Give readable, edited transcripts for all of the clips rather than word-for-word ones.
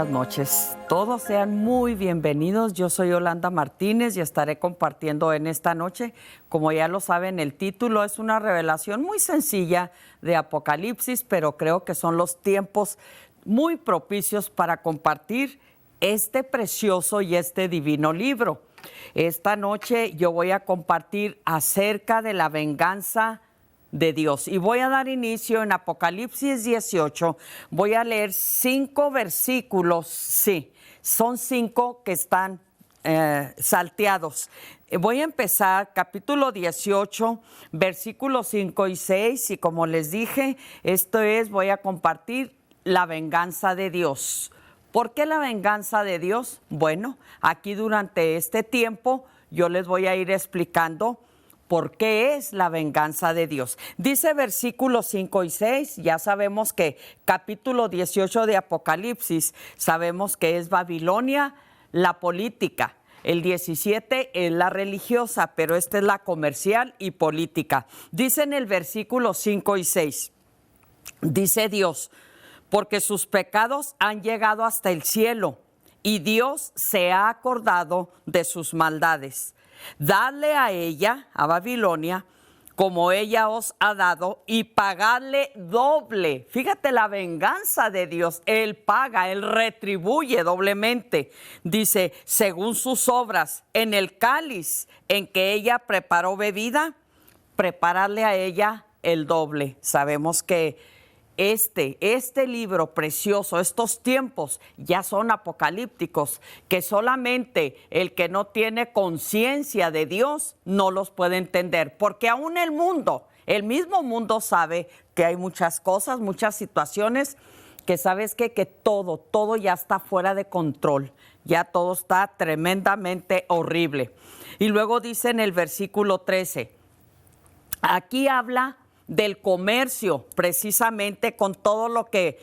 buenas noches. Todos sean muy bienvenidos. Yo soy Yolanda Martínez y estaré compartiendo en esta noche. Como ya lo saben, el título es una revelación muy sencilla de Apocalipsis, pero creo que son los tiempos muy propicios para compartir este precioso y este divino libro. Esta noche yo voy a compartir acerca de la venganza de Dios. Y voy a dar inicio en Apocalipsis 18. Voy a leer 5 versículos. Sí, son 5 que están salteados. Voy a empezar capítulo 18, versículos 5 y 6. Y como les dije, voy a compartir la venganza de Dios. ¿Por qué la venganza de Dios? Bueno, aquí durante este tiempo yo les voy a ir explicando ¿por qué es la venganza de Dios? Dice versículos 5 y 6, ya sabemos que capítulo 18 de Apocalipsis, sabemos que es Babilonia, la política. El 17 es la religiosa, pero esta es la comercial y política. Dice en el versículo 5 y 6, dice Dios, porque sus pecados han llegado hasta el cielo y Dios se ha acordado de sus maldades. Dadle a ella, a Babilonia, como ella os ha dado, y pagadle doble. Fíjate la venganza de Dios. Él paga, Él retribuye doblemente. Dice, según sus obras, en el cáliz en que ella preparó bebida, prepararle a ella el doble. Sabemos que este libro precioso, estos tiempos ya son apocalípticos, que solamente el que no tiene conciencia de Dios no los puede entender, porque aún el mismo mundo sabe que hay muchas cosas, muchas situaciones, que sabes que todo ya está fuera de control, ya todo está tremendamente horrible. Y luego dice en el versículo 13, aquí habla del comercio, precisamente con todo lo que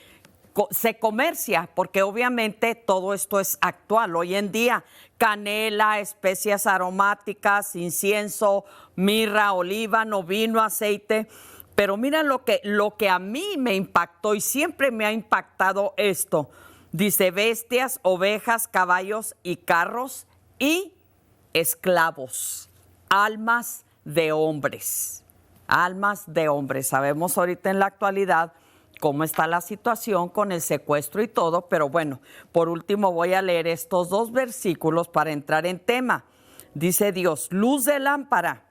se comercia, porque obviamente todo esto es actual. Hoy en día, canela, especias aromáticas, incienso, mirra, olíbano, vino, aceite. Pero mira lo que a mí me impactó y siempre me ha impactado esto. Dice bestias, ovejas, caballos y carros y esclavos, almas de hombres. Almas de hombres. Sabemos ahorita en la actualidad cómo está la situación con el secuestro y todo, pero bueno, por último voy a leer estos 2 versículos para entrar en tema. Dice Dios, luz de lámpara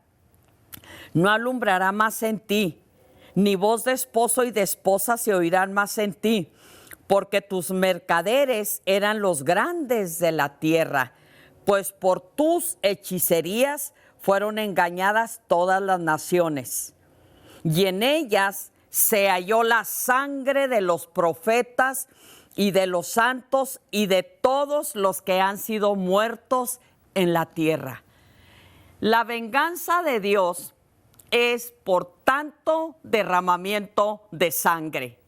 no alumbrará más en ti, ni voz de esposo y de esposa se oirán más en ti, porque tus mercaderes eran los grandes de la tierra, pues por tus hechicerías fueron engañadas todas las naciones, y en ellas se halló la sangre de los profetas y de los santos y de todos los que han sido muertos en la tierra. La venganza de Dios es por tanto derramamiento de sangre.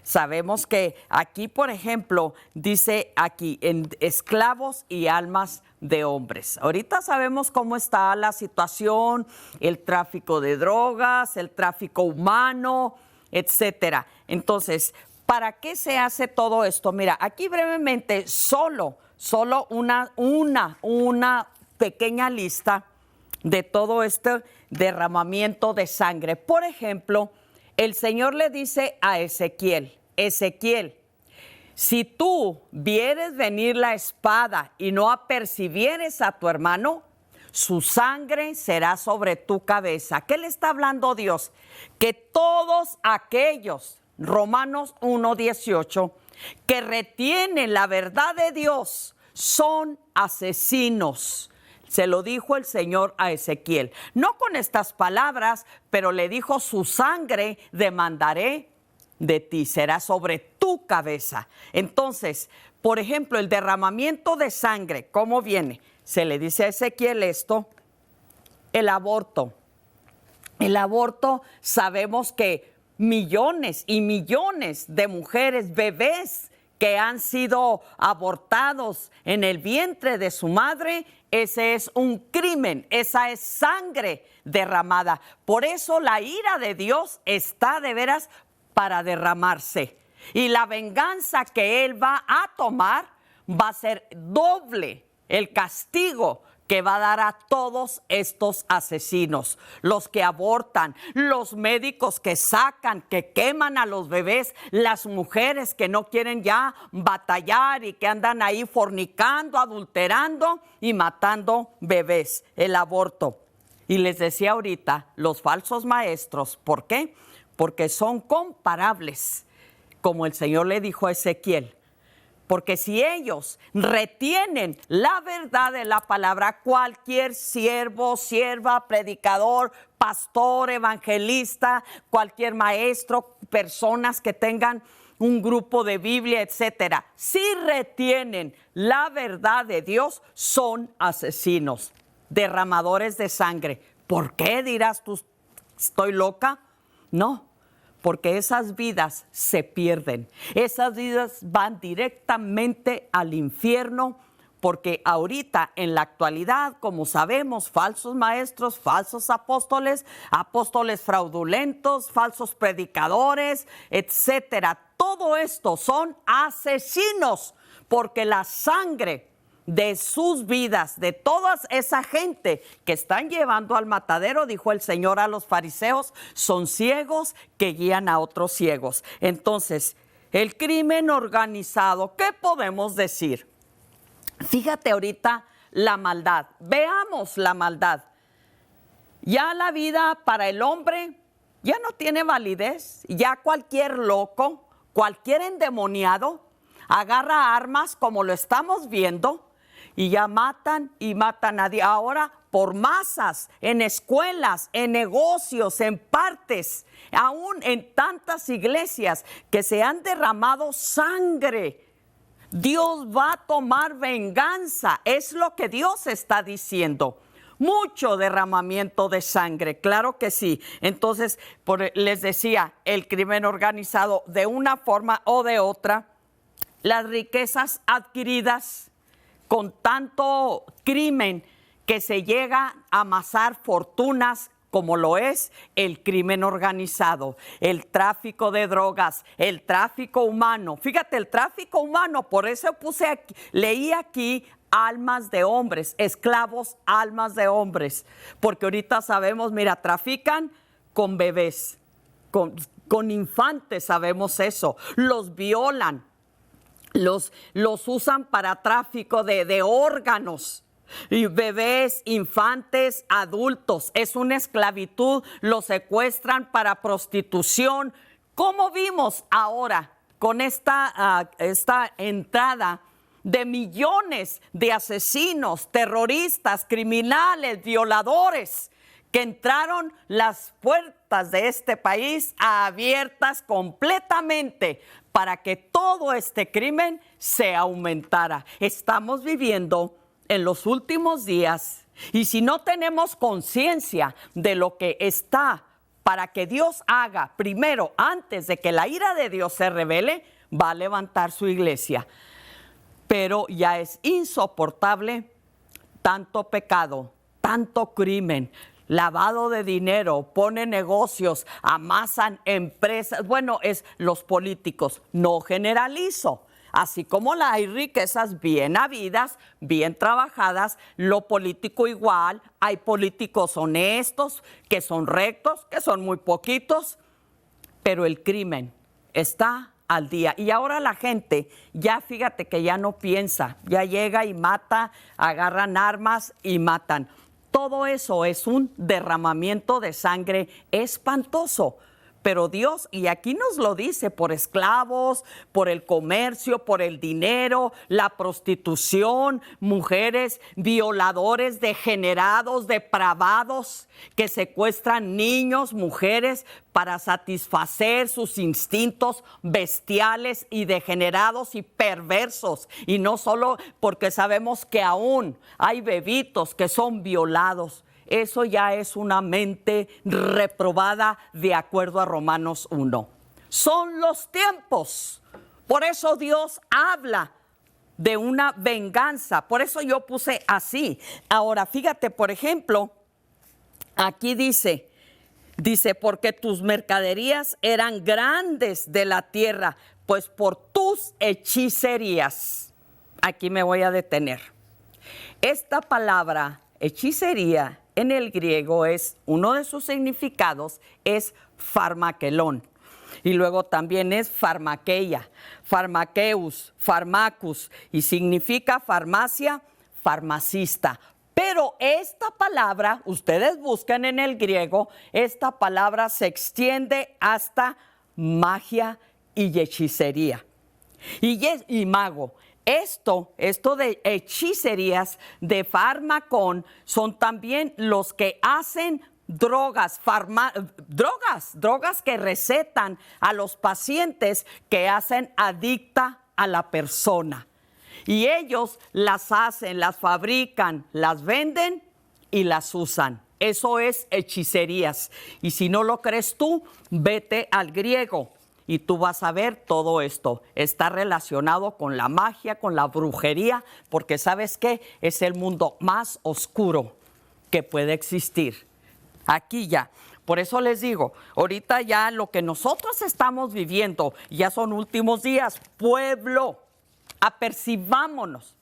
Sabemos que aquí, por ejemplo, dice aquí, en esclavos y almas de hombres. Ahorita sabemos cómo está la situación, el tráfico de drogas, el tráfico humano, etcétera. Entonces, ¿para qué se hace todo esto? Mira, aquí brevemente, solo una pequeña lista de todo este derramamiento de sangre. Por ejemplo, el Señor le dice a Ezequiel, si tú vieres venir la espada y no apercibieres a tu hermano, su sangre será sobre tu cabeza. ¿Qué le está hablando Dios? Que todos aquellos, Romanos 1:18, que retienen la verdad de Dios son asesinos. Se lo dijo el Señor a Ezequiel. No con estas palabras, pero le dijo, su sangre demandaré de ti, será sobre tu cabeza. Entonces, por ejemplo, el derramamiento de sangre, ¿cómo viene? Se le dice a Ezequiel esto, el aborto. El aborto, sabemos que millones y millones de mujeres, bebés que han sido abortados en el vientre de su madre, ese es un crimen, esa es sangre derramada. Por eso la ira de Dios está de veras para derramarse. Y la venganza que Él va a tomar va a ser doble el castigo que va a dar a todos estos asesinos, los que abortan, los médicos que sacan, que queman a los bebés, las mujeres que no quieren ya batallar y que andan ahí fornicando, adulterando y matando bebés, el aborto. Y les decía ahorita, los falsos maestros, ¿por qué? Porque son comparables, como el Señor le dijo a Ezequiel. Porque si ellos retienen la verdad de la palabra, cualquier siervo, sierva, predicador, pastor, evangelista, cualquier maestro, personas que tengan un grupo de Biblia, etcétera, si retienen la verdad de Dios, son asesinos, derramadores de sangre. ¿Por qué dirás tú, estoy loca? No. Porque esas vidas se pierden, esas vidas van directamente al infierno, porque ahorita en la actualidad, como sabemos, falsos maestros, falsos apóstoles, apóstoles fraudulentos, falsos predicadores, etcétera, todo esto son asesinos, porque la sangre de sus vidas, de toda esa gente que están llevando al matadero, dijo el Señor a los fariseos, son ciegos que guían a otros ciegos. Entonces, el crimen organizado, ¿qué podemos decir? Fíjate ahorita la maldad, veamos la maldad. Ya la vida para el hombre ya no tiene validez, ya cualquier loco, cualquier endemoniado agarra armas como lo estamos viendo, y ya matan y matan a día. Ahora por masas, en escuelas, en negocios, en partes, aún en tantas iglesias que se han derramado sangre. Dios va a tomar venganza, es lo que Dios está diciendo. Mucho derramamiento de sangre, claro que sí. Entonces, les decía, el crimen organizado de una forma o de otra, las riquezas adquiridas con tanto crimen que se llega a amasar fortunas como lo es el crimen organizado, el tráfico de drogas, el tráfico humano. Fíjate, el tráfico humano, por eso puse aquí, leí aquí almas de hombres, esclavos, almas de hombres, porque ahorita sabemos, mira, trafican con bebés, con infantes, sabemos eso, los violan. Los usan para tráfico de órganos, y bebés, infantes, adultos. Es una esclavitud, los secuestran para prostitución. ¿Cómo vimos ahora con esta entrada de millones de asesinos, terroristas, criminales, violadores, que entraron las puertas de este país abiertas completamente para que todo este crimen se aumentara? Estamos viviendo en los últimos días y si no tenemos conciencia de lo que está para que Dios haga primero, antes de que la ira de Dios se revele, va a levantar su iglesia. Pero ya es insoportable tanto pecado, tanto crimen, lavado de dinero, ponen negocios, amasan empresas. Bueno, es los políticos, no generalizo. Así como hay riquezas bien habidas, bien trabajadas, lo político igual. Hay políticos honestos, que son rectos, que son muy poquitos, pero el crimen está al día. Y ahora la gente, ya fíjate que ya no piensa, ya llega y mata, agarran armas y matan. Todo eso es un derramamiento de sangre espantoso. Pero Dios, y aquí nos lo dice, por esclavos, por el comercio, por el dinero, la prostitución, mujeres, violadores, degenerados, depravados, que secuestran niños, mujeres, para satisfacer sus instintos bestiales y degenerados y perversos. Y no solo porque sabemos que aún hay bebitos que son violados. Eso ya es una mente reprobada de acuerdo a Romanos 1. Son los tiempos. Por eso Dios habla de una venganza. Por eso yo puse así. Ahora, fíjate, por ejemplo, aquí dice, porque tus mercaderías eran grandes de la tierra, pues por tus hechicerías. aquí me voy a detener. Esta palabra hechicería en el griego es, uno de sus significados es farmakelón. Y luego también es farmakeia, farmakeus, farmacus, y significa farmacia, farmacista. Pero esta palabra, ustedes buscan en el griego, esta palabra se extiende hasta magia y hechicería. Y mago. Esto de hechicerías, de farmacón, son también los que hacen drogas que recetan a los pacientes, que hacen adicta a la persona. Y ellos las hacen, las fabrican, las venden y las usan. Eso es hechicerías. Y si no lo crees tú, vete al griego y tú vas a ver todo esto. Está relacionado con la magia, con la brujería, porque ¿sabes qué? Es el mundo más oscuro que puede existir. Aquí ya. Por eso les digo, ahorita ya lo que nosotros estamos viviendo, ya son últimos días. Pueblo, apercibámonos.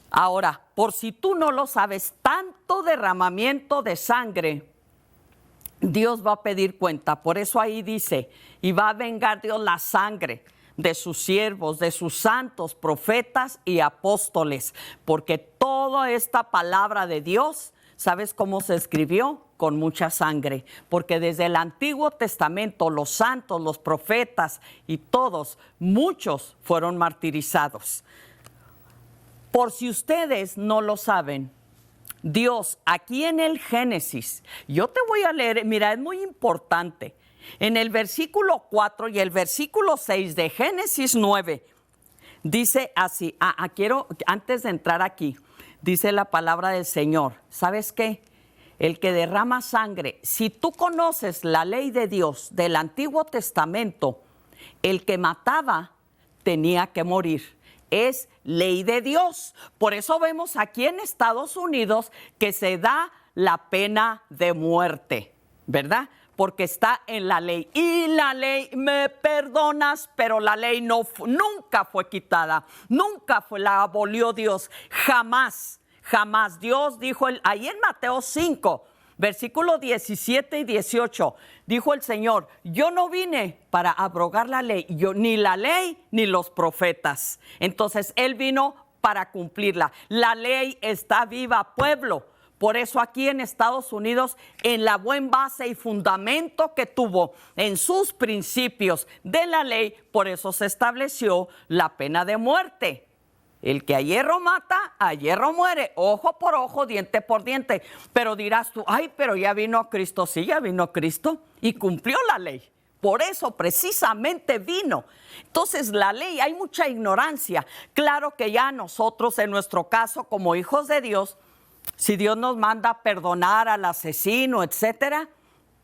Ahora, por si tú no lo sabes, tanto derramamiento de sangre, Dios va a pedir cuenta. Por eso ahí dice, y va a vengar Dios la sangre de sus siervos, de sus santos, profetas y apóstoles, porque toda esta palabra de Dios, ¿sabes cómo se escribió? Con mucha sangre, porque desde el Antiguo Testamento los santos, los profetas y todos, muchos fueron martirizados. Por si ustedes no lo saben, Dios aquí en el Génesis, yo te voy a leer, mira, es muy importante, en el versículo 4 y el versículo 6 de Génesis 9, dice así, quiero, antes de entrar aquí, dice la palabra del Señor, ¿sabes qué? El que derrama sangre, si tú conoces la ley de Dios del Antiguo Testamento, el que mataba tenía que morir. Es ley de Dios. Por eso vemos aquí en Estados Unidos que se da la pena de muerte, ¿verdad? Porque está en la ley. Y la ley, me perdonas, pero la ley nunca fue quitada. Nunca la abolió Dios. Jamás. Jamás. Dios dijo, ahí en Mateo 5, versículos 17 y 18, dijo el Señor, yo no vine para abrogar la ley, ni la ley ni los profetas. Entonces, Él vino para cumplirla. La ley está viva, pueblo. Por eso aquí en Estados Unidos, en la buen base y fundamento que tuvo en sus principios de la ley, por eso se estableció la pena de muerte. El que a hierro mata, a hierro muere, ojo por ojo, diente por diente. Pero dirás tú, ay, pero ya vino Cristo. Sí, ya vino Cristo y cumplió la ley. Por eso precisamente vino. Entonces la ley, hay mucha ignorancia. Claro que ya nosotros, en nuestro caso, como hijos de Dios, si Dios nos manda perdonar al asesino, etcétera,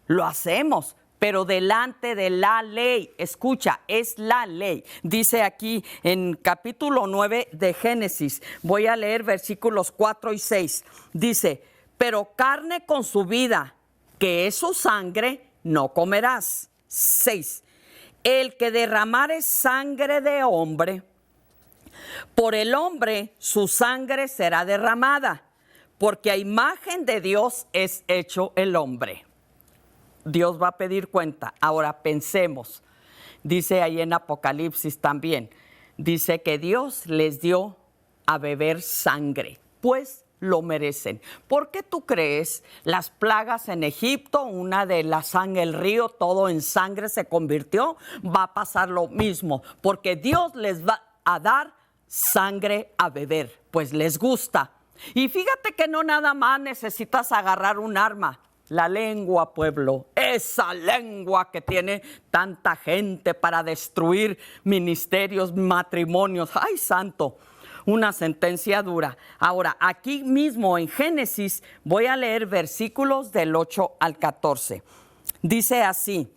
lo hacemos. Pero delante de la ley, escucha, es la ley. Dice aquí en capítulo 9 de Génesis, voy a leer versículos 4 y 6. Dice, pero carne con su vida, que es su sangre, no comerás. 6. El que derramare sangre de hombre, por el hombre su sangre será derramada, porque a imagen de Dios es hecho el hombre. Dios va a pedir cuenta. Ahora pensemos, dice ahí en Apocalipsis también, dice que Dios les dio a beber sangre, pues lo merecen. ¿Por qué tú crees las plagas en Egipto, una de la sangre, el río, todo en sangre se convirtió? Va a pasar lo mismo, porque Dios les va a dar sangre a beber, pues les gusta. Y fíjate que no nada más necesitas agarrar un arma. La lengua, pueblo, esa lengua que tiene tanta gente para destruir ministerios, matrimonios. ¡Ay, santo! Una sentencia dura. Ahora, aquí mismo en Génesis voy a leer versículos del 8 al 14. Dice así,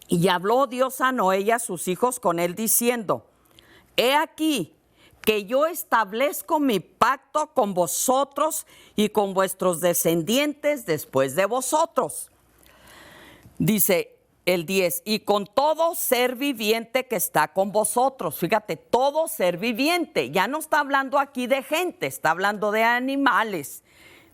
y habló Dios a Noé y a sus hijos con él diciendo, he aquí que yo establezco mi pacto con vosotros y con vuestros descendientes después de vosotros. Dice, el 10, y con todo ser viviente que está con vosotros. Fíjate, todo ser viviente. Ya no está hablando aquí de gente, está hablando de animales.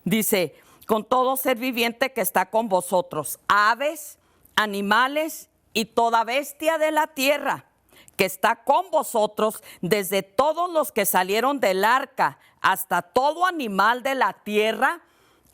Dice, con todo ser viviente que está con vosotros, aves, animales y toda bestia de la tierra que está con vosotros, desde todos los que salieron del arca hasta todo animal de la tierra,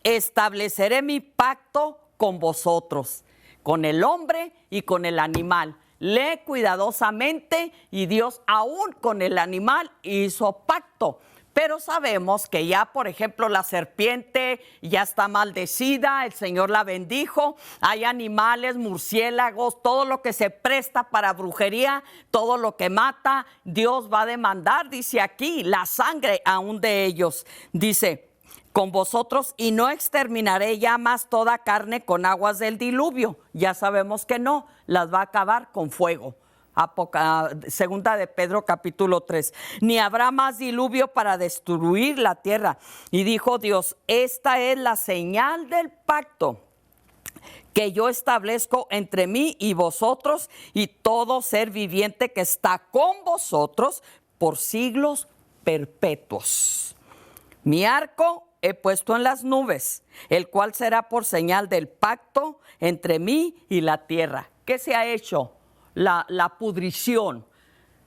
estableceré mi pacto con vosotros, con el hombre y con el animal. Lee cuidadosamente, y Dios aún con el animal hizo pacto. Pero sabemos que ya, por ejemplo, la serpiente ya está maldecida, el Señor la bendijo, hay animales, murciélagos, todo lo que se presta para brujería, todo lo que mata, Dios va a demandar, dice aquí, la sangre aún de ellos. Dice, con vosotros, y no exterminaré ya más toda carne con aguas del diluvio. Ya sabemos que no, las va a acabar con fuego. Segunda de Pedro capítulo 3, ni habrá más diluvio para destruir la tierra. Y dijo Dios, esta es la señal del pacto que yo establezco entre mí y vosotros y todo ser viviente que está con vosotros por siglos perpetuos. Mi arco he puesto en las nubes, el cual será por señal del pacto entre mí y la tierra. ¿Qué se ha hecho? La pudrición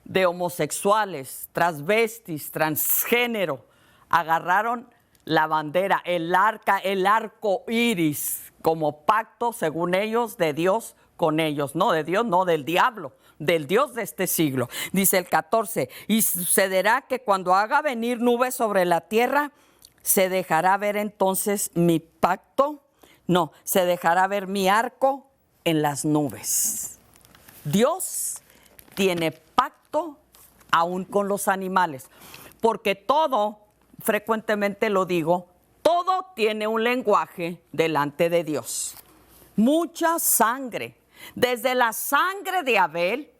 de homosexuales, transvestis, transgénero, agarraron la bandera, el arco iris, como pacto, según ellos, de Dios con ellos. No de Dios, no del diablo, del Dios de este siglo. Dice el 14, y sucederá que cuando haga venir nubes sobre la tierra, se dejará ver entonces mi pacto. No, se dejará ver mi arco en las nubes. Dios tiene pacto aún con los animales, porque todo, frecuentemente lo digo, todo tiene un lenguaje delante de Dios. Mucha sangre, desde la sangre de Abel,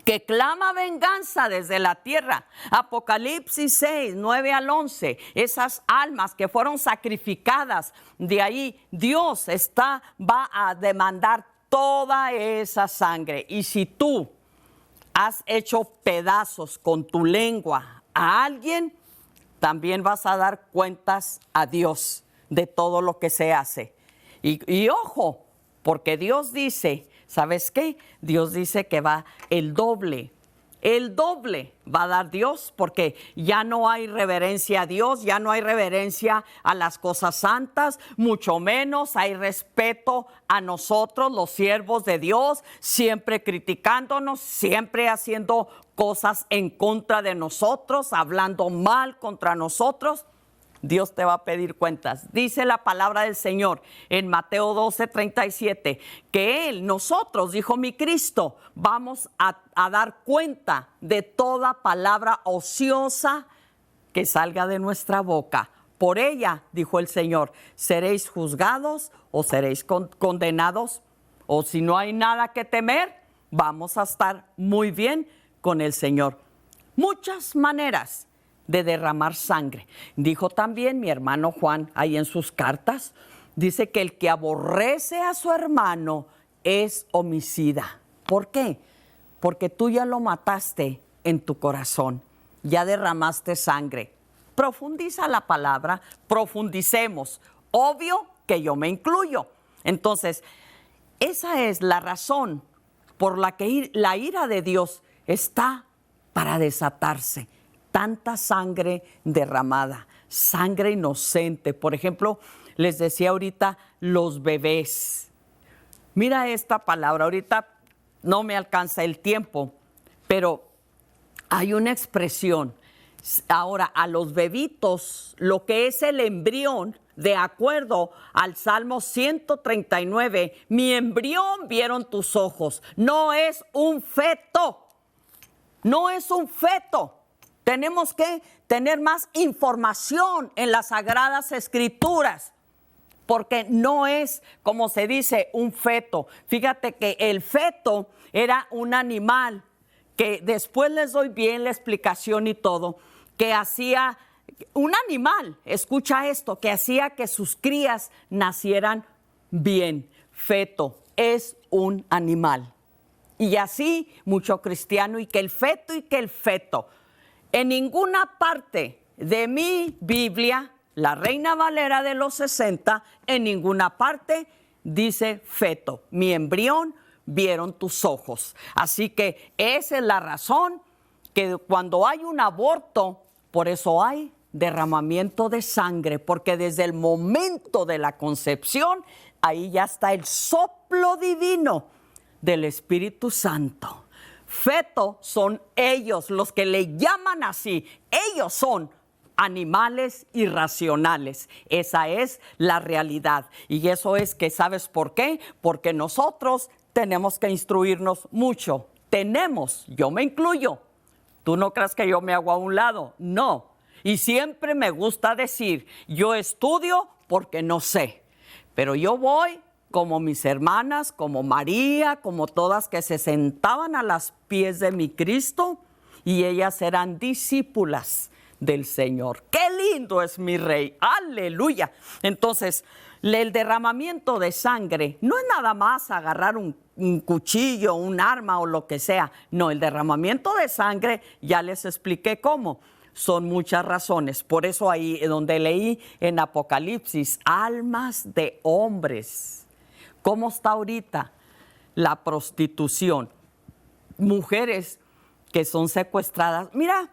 que clama venganza desde la tierra. Apocalipsis 6, 9 al 11, esas almas que fueron sacrificadas, de ahí Dios va a demandar toda esa sangre. Y si tú has hecho pedazos con tu lengua a alguien, también vas a dar cuentas a Dios de todo lo que se hace. Y ojo, porque Dios dice, ¿sabes qué? Dios dice que va el doble va a dar Dios, porque ya no hay reverencia a Dios, ya no hay reverencia a las cosas santas, mucho menos hay respeto a nosotros, los siervos de Dios, siempre criticándonos, siempre haciendo cosas en contra de nosotros, hablando mal contra nosotros. Dios te va a pedir cuentas. Dice la palabra del Señor en Mateo 12:37, que nosotros, dijo mi Cristo, vamos a dar cuenta de toda palabra ociosa que salga de nuestra boca. Por ella, dijo el Señor, seréis juzgados o seréis condenados, o si no hay nada que temer, vamos a estar muy bien con el Señor. Muchas maneras de derramar sangre. Dijo también mi hermano Juan ahí en sus cartas, dice que el que aborrece a su hermano es homicida. ¿Por qué? Porque tú ya lo mataste en tu corazón, ya derramaste sangre. Profundiza la palabra, profundicemos. Obvio que yo me incluyo. Entonces, esa es la razón por la que la ira de Dios está para desatarse. Tanta sangre derramada, sangre inocente. Por ejemplo, les decía ahorita, los bebés. Mira esta palabra, ahorita no me alcanza el tiempo, pero hay una expresión. Ahora, a los bebitos, lo que es el embrión, de acuerdo al Salmo 139, mi embrión vieron tus ojos. No es un feto, no es un feto. Tenemos que tener más información en las Sagradas Escrituras, porque no es, como se dice, un feto. Fíjate que el feto era un animal que después les doy bien la explicación y todo, que hacía, un animal, escucha esto, que hacía que sus crías nacieran bien. Feto es un animal. Y así mucho cristiano, y que el feto. En ninguna parte de mi Biblia, la Reina Valera de los 60, en ninguna parte dice feto. Mi embrión vieron tus ojos. Así que esa es la razón que cuando hay un aborto, por eso hay derramamiento de sangre, porque desde el momento de la concepción, ahí ya está el soplo divino del Espíritu Santo. Feto son ellos, los que le llaman así. Ellos son animales irracionales. Esa es la realidad. Y eso es que, ¿sabes por qué? Porque nosotros tenemos que instruirnos mucho. Yo me incluyo. Tú no creas que yo me hago a un lado. No. Y siempre me gusta decir, yo estudio porque no sé. Pero yo voy como mis hermanas, como María, como todas que se sentaban a los pies de mi Cristo, y ellas eran discípulas del Señor. ¡Qué lindo es mi Rey! ¡Aleluya! Entonces, el derramamiento de sangre no es nada más agarrar un cuchillo, un arma o lo que sea. No, el derramamiento de sangre, ya les expliqué cómo. Son muchas razones. Por eso ahí donde leí en Apocalipsis, almas de hombres. ¿Cómo está ahorita la prostitución? Mujeres que son secuestradas. Mira,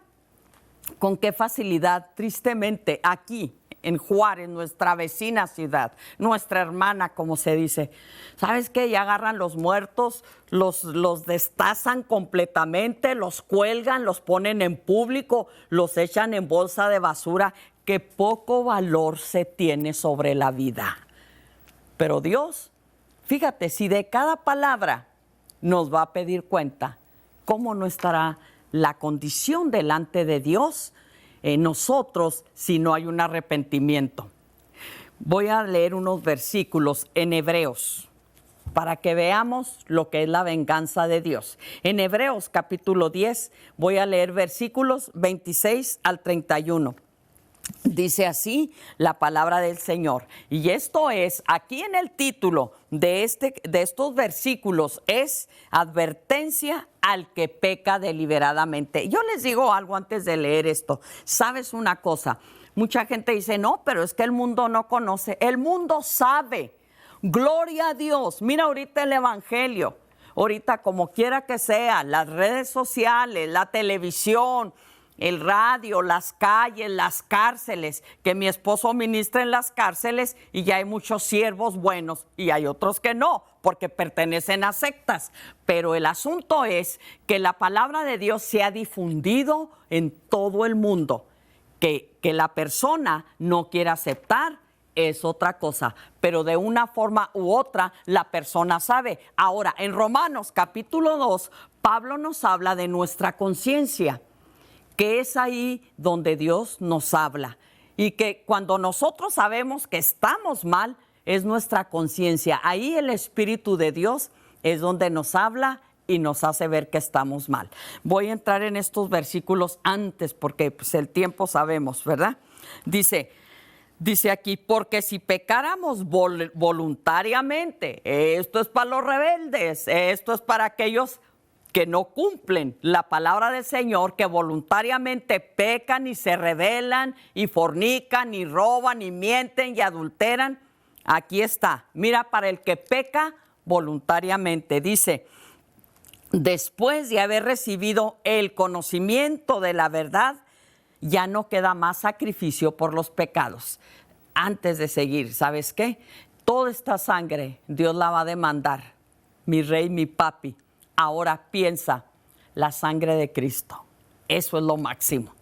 con qué facilidad, tristemente, aquí en Juárez, nuestra vecina ciudad, nuestra hermana, como se dice. ¿Sabes qué? Ya agarran los muertos, los destazan completamente, los cuelgan, los ponen en público, los echan en bolsa de basura. Qué poco valor se tiene sobre la vida. Pero Dios, fíjate, si de cada palabra nos va a pedir cuenta, ¿cómo no estará la condición delante de Dios en nosotros si no hay un arrepentimiento? Voy a leer unos versículos en Hebreos para que veamos lo que es la venganza de Dios. En Hebreos capítulo 10 voy a leer versículos 26 al 31. Dice así la palabra del Señor. Y esto es, aquí en el título de estos versículos, es advertencia al que peca deliberadamente. Yo les digo algo antes de leer esto. ¿Sabes una cosa? Mucha gente dice, no, pero es que el mundo no conoce. El mundo sabe. Gloria a Dios. Mira ahorita el Evangelio. Ahorita, como quiera que sea, las redes sociales, la televisión, el radio, las calles, las cárceles, que mi esposo ministra en las cárceles, y ya hay muchos siervos buenos y hay otros que no, porque pertenecen a sectas. Pero el asunto es que la palabra de Dios se ha difundido en todo el mundo. Que la persona no quiera aceptar es otra cosa, pero de una forma u otra la persona sabe. Ahora, en Romanos capítulo 2, Pablo nos habla de nuestra conciencia, que es ahí donde Dios nos habla. Y que cuando nosotros sabemos que estamos mal, es nuestra conciencia. Ahí el Espíritu de Dios es donde nos habla y nos hace ver que estamos mal. Voy a entrar en estos versículos antes, porque pues, el tiempo sabemos, ¿verdad? Dice aquí, porque si pecáramos voluntariamente, esto es para los rebeldes, esto es para aquellos que no cumplen la palabra del Señor, que voluntariamente pecan y se rebelan y fornican y roban y mienten y adulteran. Aquí está, mira, para el que peca voluntariamente, dice, después de haber recibido el conocimiento de la verdad, ya no queda más sacrificio por los pecados. Antes de seguir, ¿sabes qué? Toda esta sangre Dios la va a demandar, mi rey, mi papi. Ahora piensa, la sangre de Cristo, eso es lo máximo.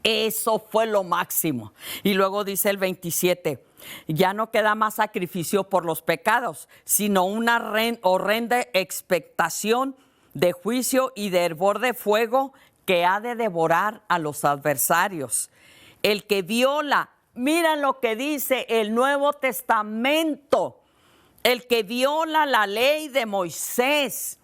Eso fue lo máximo. Y luego dice el 27, ya no queda más sacrificio por los pecados, sino una horrenda expectación de juicio y de hervor de fuego que ha de devorar a los adversarios. El que viola, mira lo que dice el Nuevo Testamento, el que viola la ley de Moisés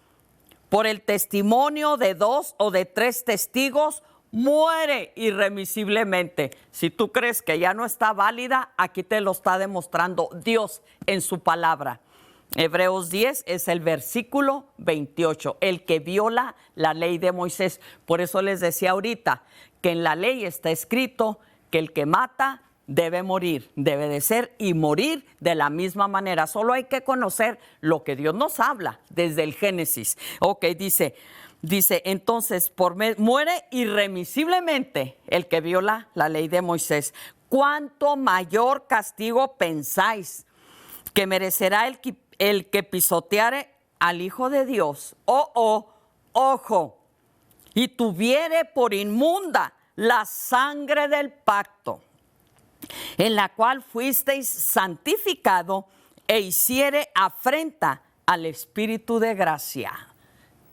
por el testimonio de 2 o de 3 testigos, muere irremisiblemente. Si tú crees que ya no está válida, aquí te lo está demostrando Dios en su palabra. Hebreos 10 es el versículo 28, el que viola la ley de Moisés. Por eso les decía ahorita que en la ley está escrito que el que mata debe morir, debe de ser y morir de la misma manera. Solo hay que conocer lo que Dios nos habla desde el Génesis. Ok, dice, entonces muere irremisiblemente el que viola la ley de Moisés. ¿Cuánto mayor castigo pensáis que merecerá el que pisoteare al Hijo de Dios? Ojo, y tuviere por inmunda la sangre del pacto, en la cual fuisteis santificado, e hiciere afrenta al Espíritu de gracia.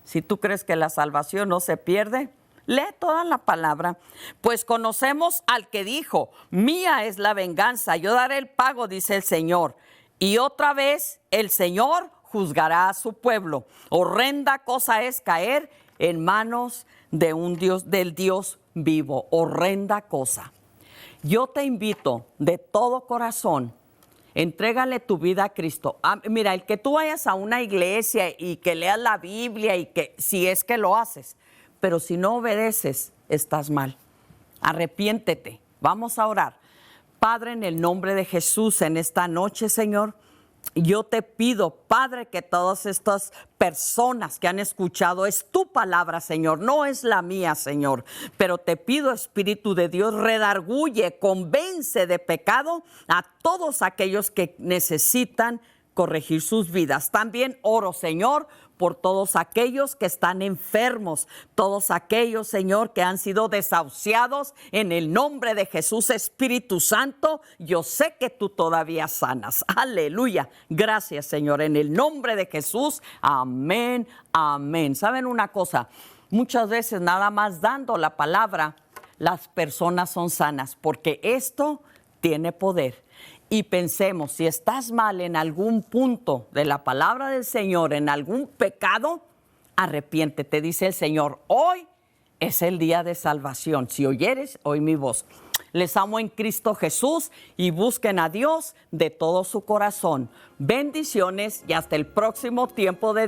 Si tú crees que la salvación no se pierde, lee toda la palabra. Pues conocemos al que dijo, mía es la venganza, yo daré el pago, dice el Señor. Y otra vez el Señor juzgará a su pueblo. Horrenda cosa es caer en manos de un Dios, del Dios vivo. Horrenda cosa. Yo te invito de todo corazón, entrégale tu vida a Cristo. Mira, el que tú vayas a una iglesia y que leas la Biblia y que si es que lo haces, pero si no obedeces, estás mal. Arrepiéntete. Vamos a orar. Padre, en el nombre de Jesús, en esta noche, Señor, yo te pido, Padre, que todas estas personas que han escuchado, es tu palabra, Señor, no es la mía, Señor, pero te pido, Espíritu de Dios, redarguye, convence de pecado a todos aquellos que necesitan corregir sus vidas. También oro, Señor, por todos aquellos que están enfermos, todos aquellos, Señor, que han sido desahuciados. En el nombre de Jesús, Espíritu Santo, yo sé que tú todavía sanas. Aleluya. Gracias, Señor. En el nombre de Jesús, amén, amén. ¿Saben una cosa? Muchas veces nada más dando la palabra, las personas son sanas, porque esto tiene poder. Y pensemos, si estás mal en algún punto de la palabra del Señor, en algún pecado, arrepiéntete, dice el Señor. Hoy es el día de salvación. Si oyeres, oí mi voz. Les amo en Cristo Jesús y busquen a Dios de todo su corazón. Bendiciones y hasta el próximo tiempo de